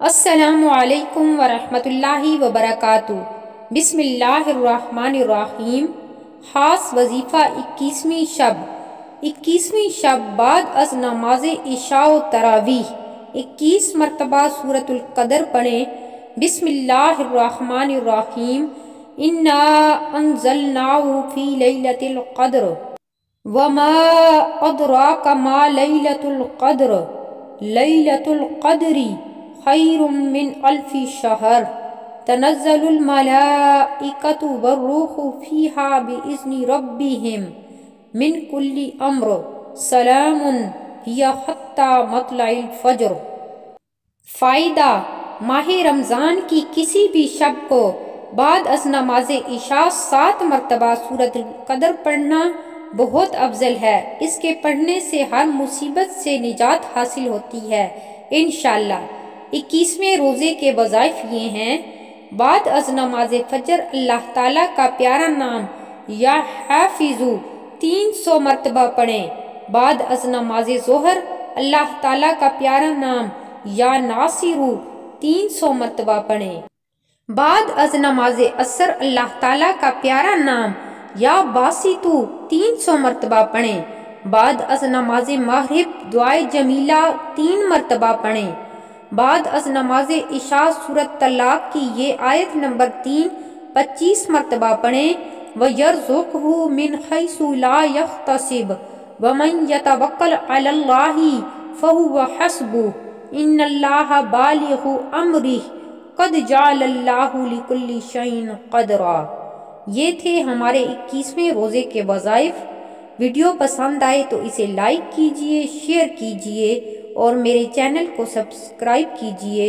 السلام علیکم ورحمۃ اللہ وبرکاتہ۔ بسم اللہ الرحمن الرحیم۔ خاص وظیفہ 21ویں شب بعد از نماز عشاء و تراویح 21 مرتبہ سورۃ القدر پڑھیں۔ بسم اللہ الرحمن الرحیم۔ انا انزلناہ فی لیلۃ القدر وما ادراک ما لیلۃ القدر لیلۃ القدر خیر من الف شہر تنزل الملائکۃ والروح فیہا بإذن ربہم من کل امر سلام ہی حتی مطلع الفجر۔ فائدہ: ماہ رمضان کی کسی بھی شب کو بعد از نماز عشاء 7 مرتبہ سورۃ القدر پڑھنا بہت افضل ہے۔ اس کے پڑھنے سے ہر مصیبت سے نجات حاصل ہوتی ہے انشاءاللہ۔ 21ویں روزے کے وظائف یہ ہیں: بعد از نماز فجر اللہ تعالیٰ کا پیارا نام یا حافظو 300 مرتبہ پڑھیں۔ بعد از نماز ظہر اللہ تعالیٰ کا پیارا نام یا ناصرو 300 مرتبہ پڑھیں۔ بعد از نماز عصر اللہ تعالیٰ کا پیارا نام یا باسطو 300 مرتبہ پڑھیں۔ بعد از نماز مغرب دعائے جمیلہ 3 مرتبہ پڑھیں۔ بعد از نماز عشاء سورۃ طلاق کی یہ آیت نمبر 3 25 مرتبہ پڑھیں۔ وَيَرْزُقْهُ مِنْ حَيْثُ لَا يَحْتَسِبُ وَمَنْ يَتَوَكَّلْ عَلَى اللَّهِ فَهُوَ حَسْبُهُ إِنَّ اللَّهَ بَالِغُ أَمْرِهِ قَدْ جَعَلَ اللَّهُ لِكُلِّ شَيْءٍ قَدْرًا۔ یہ تھے ہمارے 21ویں روزے کے وظائف۔ ویڈیو پسند آئے تو اسے لائک کیجئے، شیئر کیجئے اور میرے چینل کو سبسکرائب کیجئے۔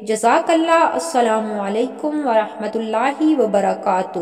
جزاک اللہ۔ السلام علیکم ورحمۃ اللہ وبرکاتہ۔